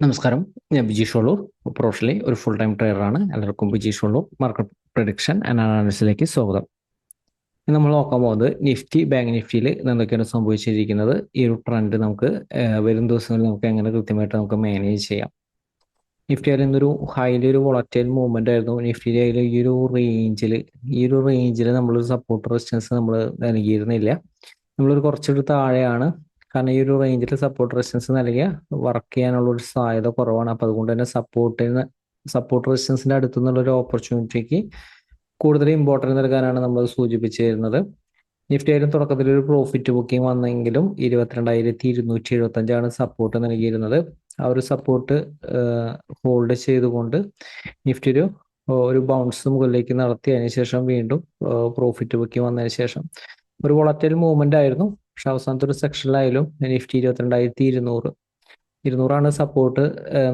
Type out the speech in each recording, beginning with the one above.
നമസ്കാരം. ഞാൻ ബിജീഷ് ഉള്ളൂർ. പ്രൊഫഷണലി ഒരു ഫുൾ ടൈം ട്രേഡറാണ്. എല്ലാവർക്കും Bijeesh Ulloor market prediction and അനാലിസിസിലേക്ക് സ്വാഗതം. ഇന്ന് നമ്മൾ നോക്കാൻ പോകുന്നത് ബാങ്ക് നിഫ്റ്റിയിൽ എന്തൊക്കെയാണ് സംഭവിച്ചിരിക്കുന്നത്. ഈ ഒരു ട്രെൻഡ് നമുക്ക് വരും ദിവസങ്ങളിൽ നമുക്ക് എങ്ങനെ കൃത്യമായിട്ട് നമുക്ക് മാനേജ് ചെയ്യാം. നിഫ്റ്റി ആയാലും ഇന്നൊരു ഹൈലി ഒരു വോളറ്റൈൽ മൂവ്മെന്റ് ആയിരുന്നു. നിഫ്റ്റി ആയാലും ഈ ഒരു റേഞ്ചിൽ നമ്മളൊരു സപ്പോർട്ട് റെസിസ്റ്റൻസ് നമ്മൾ നൽകിയിരുന്നില്ല. നമ്മളൊരു കുറച്ചൊരു താഴെയാണ്. കാരണം ഈ ഒരു റേഞ്ചിൽ സപ്പോർട്ട് റെസിസ്റ്റൻസ് നൽകിയ വർക്ക് ചെയ്യാനുള്ള ഒരു സാധ്യത കുറവാണ്. അപ്പോൾ അതുകൊണ്ട് തന്നെ സപ്പോർട്ട് റെസിസ്റ്റൻസിന്റെ അടുത്തു നിന്നുള്ള ഒരു ഓപ്പർച്യൂണിറ്റിക്ക് കൂടുതൽ ഇമ്പോർട്ടൻസ് നൽകാനാണ് നമ്മൾ സൂചിപ്പിച്ചു തരുന്നത്. നിഫ്റ്റി ആയാലും തുടക്കത്തിൽ ഒരു പ്രോഫിറ്റ് ബുക്കിംഗ് വന്നെങ്കിലും 22,275 സപ്പോർട്ട് നൽകിയിരുന്നത്. ആ ഒരു സപ്പോർട്ട് ഹോൾഡ് ചെയ്തുകൊണ്ട് നിഫ്റ്റി ഒരു ബൗൺസ് മുകളിലേക്ക് നടത്തി അതിനുശേഷം വീണ്ടും പ്രോഫിറ്റ് ബുക്കിംഗ് വന്നതിന് ശേഷം ഒരു വോളറ്റൈൽ മൂവ്മെന്റ് ആയിരുന്നു. പക്ഷെ അവസാനത്തെ ഒരു സെക്ഷനിലായാലും നിഫ്റ്റി 22,200 സപ്പോർട്ട്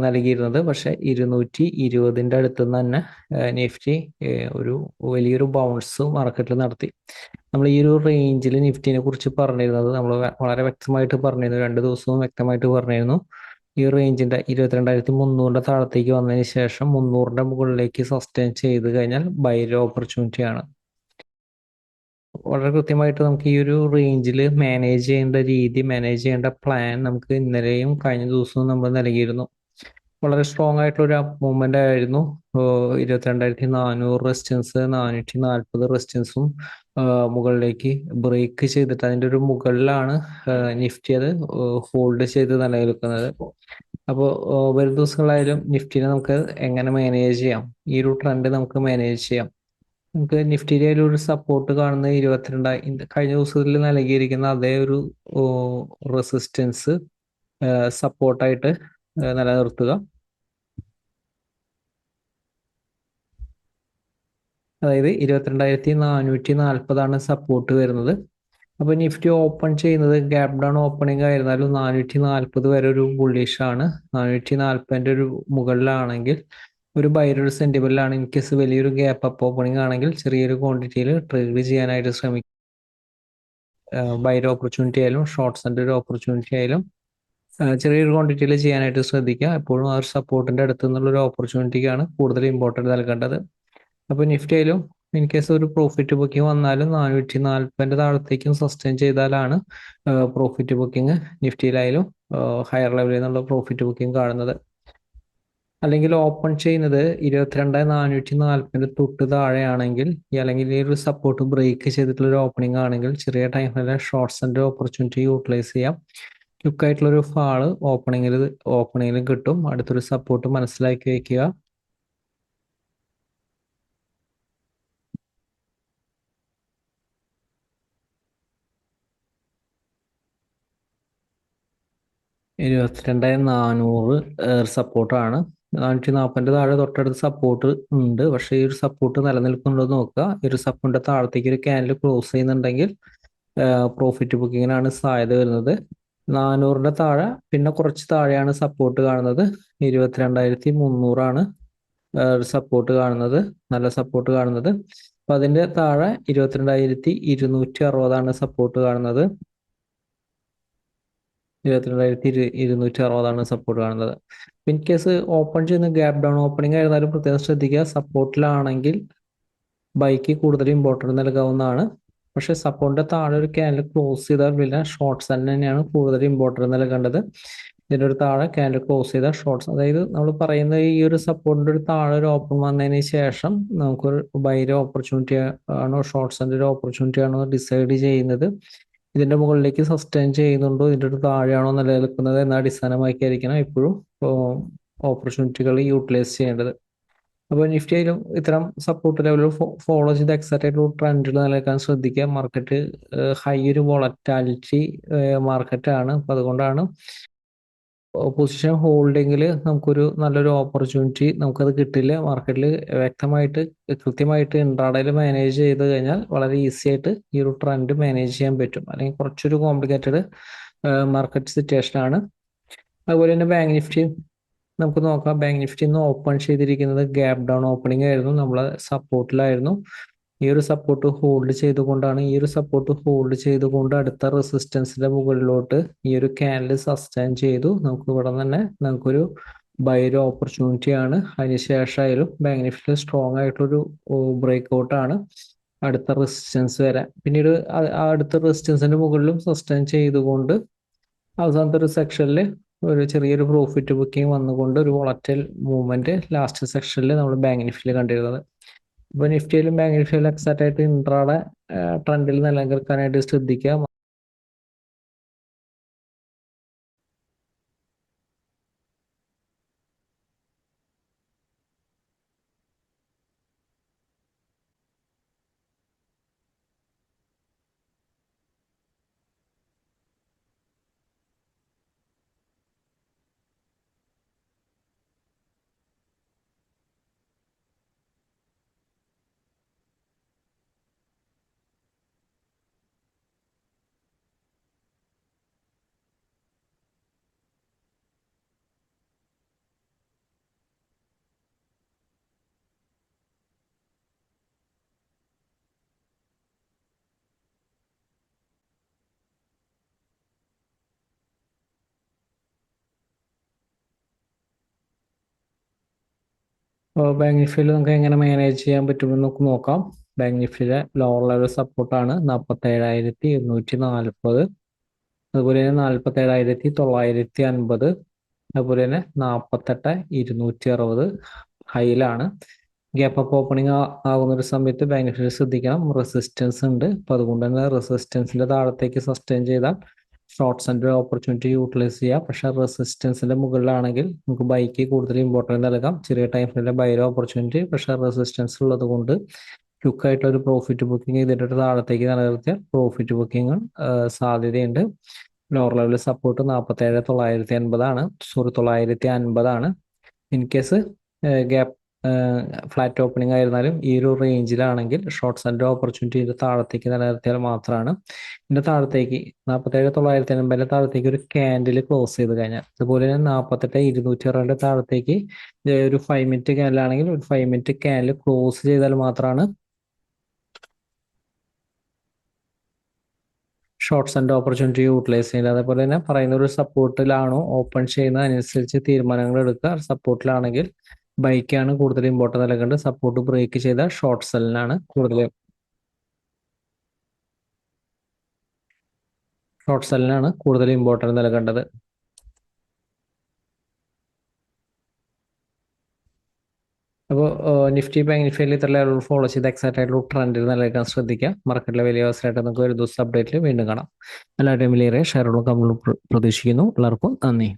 നൽകിയിരുന്നത്. പക്ഷെ 220 അടുത്തുനിന്ന് തന്നെ നിഫ്റ്റി ഒരു വലിയൊരു ബൗൺസ് മാർക്കറ്റിൽ നടത്തി. നമ്മൾ ഈ ഒരു റേഞ്ചിൽ നിഫ്റ്റിനെ കുറിച്ച് പറഞ്ഞിരുന്നത് നമ്മൾ വളരെ വ്യക്തമായിട്ട് പറഞ്ഞിരുന്നു. 2 ദിവസവും വ്യക്തമായിട്ട് പറഞ്ഞിരുന്നു. ഈ റേഞ്ചിന്റെ 22,300 താഴത്തേക്ക് വന്നതിന് ശേഷം 300 മുകളിലേക്ക് സസ്റ്റെയിൻ ചെയ്ത് കഴിഞ്ഞാൽ ബൈ ഓപ്പർച്യൂണിറ്റി ആണ്. വളരെ കൃത്യമായിട്ട് നമുക്ക് ഈ ഒരു റേഞ്ചിൽ മാനേജ് ചെയ്യേണ്ട പ്ലാൻ നമുക്ക് ഇന്നലെയും കഴിഞ്ഞ ദിവസവും നമ്മൾ നൽകിയിരുന്നു. വളരെ സ്ട്രോങ് ആയിട്ടുള്ള ഒരു മൂവ്മെന്റ് ആയിരുന്നു. 22,400 റെസിസ്റ്റൻസ്, 440 റെസിസ്റ്റൻസും മുകളിലേക്ക് ബ്രേക്ക് ചെയ്തിട്ട് അതിന്റെ ഒരു മുകളിലാണ് നിഫ്റ്റി അത് ഹോൾഡ് ചെയ്ത് നിലനിൽക്കുന്നത്. അപ്പോൾ വരും ദിവസങ്ങളായാലും നിഫ്റ്റിനെ നമുക്ക് എങ്ങനെ മാനേജ് ചെയ്യാം, ഈ ഒരു ട്രെൻഡ് നമുക്ക് മാനേജ് ചെയ്യാം. നമുക്ക് നിഫ്റ്റിയിലെ ഒരു സപ്പോർട്ട് കാണുന്നത് 22 കഴിഞ്ഞ ദിവസത്തിൽ നൽകിയിരിക്കുന്ന അതേ ഒരു റെസിസ്റ്റൻസ് സപ്പോർട്ടായിട്ട് നിലനിർത്തുക. അതായത് 22,440 സപ്പോർട്ട് വരുന്നത്. അപ്പോൾ നിഫ്റ്റി ഓപ്പൺ ചെയ്യുന്നത് ഗ്യാപ് ഡൗൺ ഓപ്പണിംഗ് ആയിരുന്നാലും 440 വരെ ഒരു ബുള്ളിഷ് ആണ്. 440 ഒരു മുകളിലാണെങ്കിൽ ഒരു ബൈയുടെ സെന്റിമെന്റിലാണ്. ഇൻ കേസ് വലിയൊരു ഗ്യാപ്പ് അപ്പ് ഓപ്പണിംഗ് ആണെങ്കിൽ ചെറിയൊരു ക്വാണ്ടിറ്റിയിൽ ട്രേഡ് ചെയ്യാനായിട്ട് ശ്രമിക്കും. ബൈയുടെ ഓപ്പർച്യൂണിറ്റി ആയാലും ഷോർട്ട്സിന്റെ ഒരു ഓപ്പർച്യൂണിറ്റി ആയാലും ചെറിയൊരു ക്വാണ്ടിറ്റിയിൽ ചെയ്യാനായിട്ട് ശ്രദ്ധിക്കുക. എപ്പോഴും ആ ഒരു സപ്പോർട്ടിന്റെ അടുത്ത് നിന്നുള്ള ഒരു ഓപ്പർച്യൂണിറ്റിക്കാണ് കൂടുതൽ ഇമ്പോർട്ടൻറ്റ് നൽകേണ്ടത്. അപ്പോൾ നിഫ്റ്റി ആയാലും ഇൻ കേസ് ഒരു പ്രോഫിറ്റ് ബുക്കിംഗ് വന്നാലും 440 താഴത്തേക്കും സസ്റ്റെയിൻ ചെയ്താലാണ് പ്രോഫിറ്റ് ബുക്കിംഗ് നിഫ്റ്റിയിലായാലും ഹയർ ലെവലിൽ നിന്നുള്ള പ്രോഫിറ്റ് ബുക്കിംഗ് കാണുന്നത്. അല്ലെങ്കിൽ ഓപ്പൺ ചെയ്യുന്നത് 22,440 തൊട്ട് താഴെയാണെങ്കിൽ അല്ലെങ്കിൽ ഈ ഒരു സപ്പോർട്ട് ബ്രേക്ക് ചെയ്തിട്ടുള്ള ഒരു ഓപ്പണിംഗ് ആണെങ്കിൽ ചെറിയ ടൈമിലെ ഷോർട്ട്സിന്റെ ഓപ്പർച്യൂണിറ്റി യൂട്ടിലൈസ് ചെയ്യാം. ക്വിക്കായിട്ടുള്ള ഒരു ഫാള് ഓപ്പണിങ്ങിൽ കിട്ടും. അടുത്തൊരു സപ്പോർട്ട് മനസ്സിലാക്കി വെക്കുക. ഇരുപത്തിരണ്ട് നാനൂറ് സപ്പോർട്ടാണ്. 440 താഴെ തൊട്ടടുത്ത് സപ്പോർട്ട് ഉണ്ട്. പക്ഷേ ഈ ഒരു സപ്പോർട്ട് നിലനിൽക്കുന്നുണ്ടോ എന്ന് നോക്കുക. ഈ ഒരു സപ്പോർട്ടിന്റെ താഴത്തേക്ക് ഒരു ക്യാൻഡിൽ ക്ലോസ് ചെയ്യുന്നുണ്ടെങ്കിൽ പ്രോഫിറ്റ് ബുക്കിങ്ങിനാണ് സാധ്യത വരുന്നത്. 400 താഴെ പിന്നെ കുറച്ച് താഴെയാണ് സപ്പോർട്ട് കാണുന്നത്. 22,300 സപ്പോർട്ട് കാണുന്നത്, നല്ല സപ്പോർട്ട് കാണുന്നത്. അപ്പൊ അതിന്റെ താഴെ 22,260 സപ്പോർട്ട് കാണുന്നത്. 22,260 സപ്പോർട്ട് കാണുന്നത്. ഇൻ കേസ് ഓപ്പൺ ചെയ്യുന്ന ഗ്യാപ് ഡൗൺ ഓപ്പണിംഗ് ആയിരുന്നാലും പ്രത്യേകം ശ്രദ്ധിക്കുക. സപ്പോർട്ടിലാണെങ്കിൽ ബൈക്ക് കൂടുതൽ ഇമ്പോർട്ടൻറ്റ് നൽകാവുന്നതാണ്. പക്ഷെ സപ്പോർട്ടിന്റെ താഴെ ഒരു ക്യാൻഡിൽ ക്ലോസ് ചെയ്താൽ പിന്നെ ഷോർട്ട്സ് തന്നെയാണ് കൂടുതൽ ഇമ്പോർട്ടൻറ്റ് നൽകേണ്ടത്. ഇതിൻ്റെ ഒരു താഴെ ക്യാൻഡിൽ ക്ലോസ് ചെയ്താൽ ഷോർട്ട്സ്, അതായത് നമ്മൾ പറയുന്ന ഈ ഒരു സപ്പോർട്ടിന്റെ ഒരു താഴെ ഒരു ഓപ്പൺ വന്നതിന് ശേഷം നമുക്കൊരു ബൈയുടെ ഓപ്പർച്യൂണിറ്റി ആണോ ഷോർട്ട്സിന്റെ ഒരു ഓപ്പർച്യൂണിറ്റി ആണോ ഡിസൈഡ് ചെയ്യുന്നത്. ഇതിന്റെ മുകളിലേക്ക് സസ്റ്റെയിൻ ചെയ്യുന്നുണ്ടോ, ഇതിന്റെ ഒരു താഴെയാണോ നിലനിൽക്കുന്നത് എന്ന അടിസ്ഥാനമാക്കിയായിരിക്കണം എപ്പോഴും ഓപ്പർച്യൂണിറ്റികൾ യൂട്ടിലൈസ് ചെയ്യേണ്ടത്. അപ്പോൾ നിഫ്റ്റി ആയാലും ഇത്തരം സപ്പോർട്ട് ലെവലിൽ ഫോളോ ചെയ്ത് എക്സാക്റ്റ് ആയിട്ടുള്ള ട്രെൻഡിൽ നിലനിൽക്കാൻ ശ്രദ്ധിക്കുക. മാർക്കറ്റ് ഹൈ ഒരു വോളറ്റാലിറ്റി മാർക്കറ്റാണ്. അപ്പം അതുകൊണ്ടാണ് പൊസിഷൻ ഹോൾഡിങ്ങിൽ നമുക്കൊരു നല്ലൊരു ഓപ്പർച്യൂണിറ്റി നമുക്കത് കിട്ടില്ല. മാർക്കറ്റിൽ കൃത്യമായിട്ട് ഇൻട്രാഡേയിൽ മാനേജ് ചെയ്ത് കഴിഞ്ഞാൽ വളരെ ഈസി ആയിട്ട് ഈ ഒരു ട്രെൻഡ് മാനേജ് ചെയ്യാൻ പറ്റും. അല്ലെങ്കിൽ കുറച്ചൊരു കോംപ്ലിക്കേറ്റഡ് മാർക്കറ്റ് സിറ്റുവേഷൻ ആണ്. അതുപോലെ തന്നെ ബാങ്ക് നിഫ്റ്റി നമുക്ക് നോക്കാം. ബാങ്ക് നിഫ്റ്റി ഇന്ന് ഓപ്പൺ ചെയ്തിരിക്കുന്നത് ഗ്യാപ് ഡൗൺ ഓപ്പണിംഗ് ആയിരുന്നു. നമ്മൾ സപ്പോർട്ടിലായിരുന്നു. ഈ ഒരു സപ്പോർട്ട് ഹോൾഡ് ചെയ്തുകൊണ്ടാണ് ഈ ഒരു സപ്പോർട്ട് ഹോൾഡ് ചെയ്തുകൊണ്ട് അടുത്ത റെസിസ്റ്റൻസിന്റെ മുകളിലോട്ട് ഈ ഒരു ക്യാൻഡിൽ സസ്റ്റൈൻ ചെയ്തു. നമുക്ക് ഇവിടെ തന്നെ നമുക്കൊരു ബൈ ഒരു ഓപ്പർച്യൂണിറ്റി ആണ്. അതിനുശേഷമായാലും ബാങ്ക് നിഫ്റ്റിയിൽ സ്ട്രോങ് ആയിട്ടൊരു ബ്രേക്ക് ഔട്ട് ആണ് അടുത്ത റെസിസ്റ്റൻസ് വരെ. പിന്നീട് അടുത്ത റെസിസ്റ്റൻസിന്റെ മുകളിലും സസ്റ്റൈൻ ചെയ്തുകൊണ്ട് അവസാനത്തെ ഒരു സെക്ഷനിൽ ഒരു ചെറിയൊരു പ്രോഫിറ്റ് ബുക്കിംഗ് വന്നുകൊണ്ട് ഒരു വോളറ്റൈൽ മൂവ്മെന്റ് ലാസ്റ്റ് സെക്ഷനിൽ നമ്മൾ ബാങ്ക് നിഫ്റ്റിയിൽ കണ്ടിരുന്നത്. ഇപ്പോൾ നിഫ്റ്റിയിലും ബാങ്ക് നിഫ്റ്റിയിലും എക്സാക്റ്റ് ആയിട്ട് ഇൻട്രാഡേ ട്രെൻഡിൽ നിലനിൽക്കാനായിട്ട് ശ്രദ്ധിക്കുക. ബാങ്ക് നിഫ്റ്റിയിൽ നമുക്ക് എങ്ങനെ മാനേജ് ചെയ്യാൻ പറ്റുമെന്ന് നമുക്ക് നോക്കാം. ബാങ്ക് നിഫ്റ്റിയിലെ ലോവർ ലെവൽ സപ്പോർട്ടാണ് 47,240, അതുപോലെ തന്നെ 47,950, അതുപോലെ തന്നെ 48,260 ഹൈയിലാണ്. ഗ്യാപ്പ് അപ്പ് ഓപ്പണിംഗ് ആകുന്ന ഒരു സമയത്ത് ബാങ്ക് നിഫ്റ്റിയിൽ ശ്രദ്ധിക്കണം, റെസിസ്റ്റൻസ് ഉണ്ട്. അപ്പോൾ അതുകൊണ്ട് തന്നെ റെസിസ്റ്റൻസിന്റെ താഴത്തേക്ക് സസ്റ്റെയിൻ ചെയ്താൽ ഷോർട്ട്സ് ആൻഡ് ഓപ്പർച്യൂണിറ്റി യൂട്ടിലൈസ് ചെയ്യാം. പക്ഷെ റെസിസ്റ്റൻസിന്റെ മുകളിലാണെങ്കിൽ നമുക്ക് ബൈക്ക് കൂടുതൽ ഇമ്പോർട്ടൻസ് നൽകാം. ചെറിയ ടൈം ഫ്രെയിമിലെ ബൈ ഓപ്പർച്യൂണിറ്റി, പക്ഷെ റെസിസ്റ്റൻസ് ഉള്ളത് കൊണ്ട് ക്വിക്കായിട്ട് ഒരു പ്രോഫിറ്റ് ബുക്കിംഗ് ചെയ്തിട്ട് താഴത്തേക്ക് നിലനിർത്തിയാൽ പ്രോഫിറ്റ് ബുക്കിംഗ് സാധ്യതയുണ്ട്. Lower level support 47,980 sorry 950. In case gap flat opening ആയിരുന്നാലും ഈ ഒരു റേഞ്ചിലാണെങ്കിൽ ഷോർട്ട്സ് ആൻഡ് ഓപ്പർച്യൂണിറ്റി താഴത്തേക്ക് നിലനിർത്തിയാൽ മാത്രമാണ്. ഇതിന്റെ താഴത്തേക്ക് 47,980 താഴത്തേക്ക് ഒരു ക്യാൻഡിൽ ക്ലോസ് ചെയ്ത് കഴിഞ്ഞാൽ, അതുപോലെ തന്നെ 48,260 താഴത്തേക്ക് ഒരു 5 മിനിറ്റ് ക്യാൻഡിലാണെങ്കിൽ ഒരു 5 മിനിറ്റ് ക്യാൻഡിൽ ക്ലോസ് ചെയ്താൽ മാത്രമാണ് ഷോർട്ട്സ് ആൻഡ് ഓപ്പർച്യൂണിറ്റി യൂട്ടിലൈസ് ചെയ്യുന്നത്. അതേപോലെ തന്നെ പറയുന്ന ഒരു സപ്പോർട്ടിലാണോ ഓപ്പൺ ചെയ്യുന്നത് അനുസരിച്ച് തീരുമാനങ്ങൾ എടുക്കുക. സപ്പോർട്ടിലാണെങ്കിൽ ബൈക്കാണ് കൂടുതൽ ഇമ്പോർട്ടൻസ് നൽകേണ്ടത്. സപ്പോർട്ട് ബ്രേക്ക് ചെയ്താൽ ഷോർട്ട് സെല്ലിനാണ് കൂടുതൽ ഇമ്പോർട്ടൻസ് നൽകേണ്ടത്. അപ്പോൾ നിഫ്റ്റി ബാങ്ക് നിഫ്റ്റിയിൽ ഇത്ര ലെവൽ ഫോളോ ചെയ്ത് എക്സാക്റ്റ് ആയിട്ടുള്ള ട്രെൻഡിൽ നിലനിൽക്കാൻ ശ്രദ്ധിക്കുക. മാർക്കറ്റിലെ വലിയ അവസരമായിട്ട് നമുക്ക് ഒരു ദിവസം അപ്ഡേറ്റിൽ വീണ്ടും കാണാം. എല്ലാ ടൈമിലേറെ ഷെയറുകളും കമ്പനികളും പ്രതീക്ഷിക്കുന്നു. എല്ലാവർക്കും നന്ദി.